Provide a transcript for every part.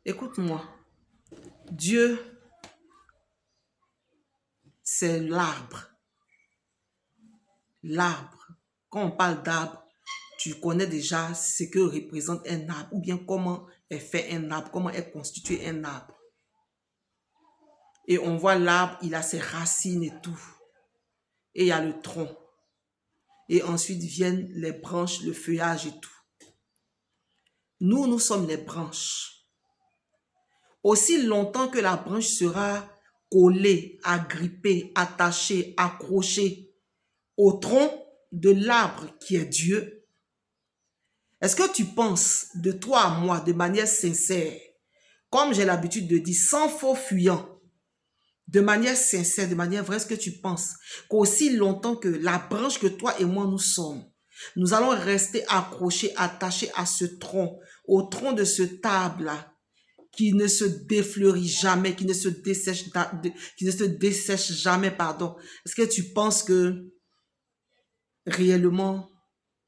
Écoute-moi. Dieu, c'est l'arbre. L'arbre. Quand on parle d'arbre, tu connais déjà ce que représente un arbre ou bien comment est fait un arbre, comment est constitué un arbre. Et on voit l'arbre, il a ses racines et tout. Et il y a le tronc. Et ensuite viennent les branches, le feuillage et tout. Nous sommes les branches. Aussi longtemps que la branche sera collée, agrippée, attachée, accrochée au tronc de l'arbre qui est Dieu, est-ce que tu penses de toi à moi de manière sincère, comme j'ai l'habitude de dire, sans faux fuyant, de manière sincère, de manière vraie, est-ce que tu penses qu'aussi longtemps que la branche que toi et moi nous sommes, nous allons rester accrochés, attachés à ce tronc, au tronc de ce arbre-là, qui ne se défleurit jamais, qui ne se dessèche jamais, pardon. Est-ce que tu penses que réellement,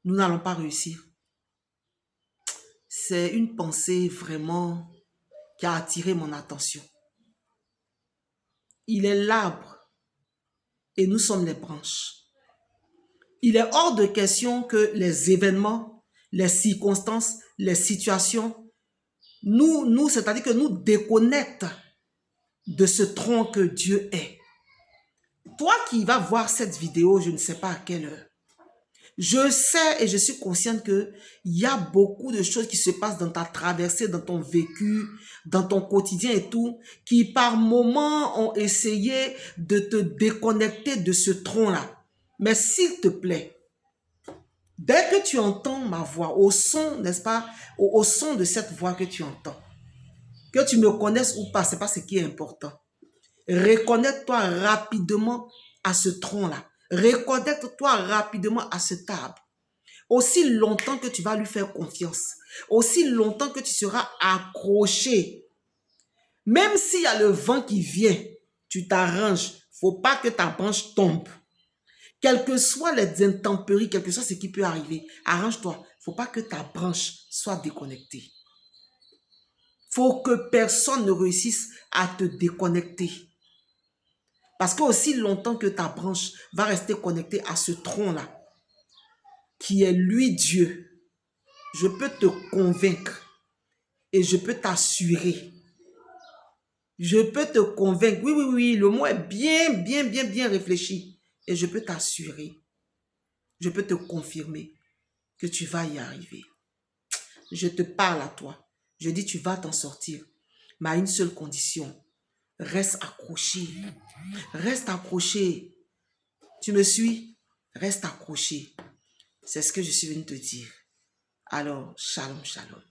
nous n'allons pas réussir? C'est une pensée vraiment qui a attiré mon attention. Il est l'arbre et nous sommes les branches. Il est hors de question que les événements, les circonstances, les situations, c'est-à-dire que nous déconnectent de ce tronc que Dieu est. Toi qui vas voir cette vidéo, je ne sais pas à quelle heure, je sais et je suis consciente qu'il y a beaucoup de choses qui se passent dans ta traversée, dans ton vécu, dans ton quotidien et tout, qui par moments ont essayé de te déconnecter de ce tronc-là. Mais s'il te plaît, dès que tu entends ma voix, au son, n'est-ce pas, au son de cette voix que tu entends, que tu me connaisses ou pas, ce n'est pas ce qui est important. Reconnecte-toi rapidement à ce tronc-là. Reconnecte-toi rapidement à cet arbre. Aussi longtemps que tu vas lui faire confiance, aussi longtemps que tu seras accroché, même s'il y a le vent qui vient, tu t'arranges. Il ne faut pas que ta branche tombe. Quelles que soient les intempéries, quel que soit ce qui peut arriver, arrange-toi. Il ne faut pas que ta branche soit déconnectée. Il faut que personne ne réussisse à te déconnecter. Parce que aussi longtemps que ta branche va rester connectée à ce tronc-là, qui est lui Dieu, je peux te convaincre et je peux t'assurer. Je peux te convaincre. Oui, le mot est bien réfléchi. Et je peux t'assurer. Je peux te confirmer que tu vas y arriver. Je te parle à toi. Je dis tu vas t'en sortir. Mais à une seule condition. Reste accroché. Reste accroché. Tu me suis? Reste accroché. C'est ce que je suis venu te dire. Alors, shalom, shalom.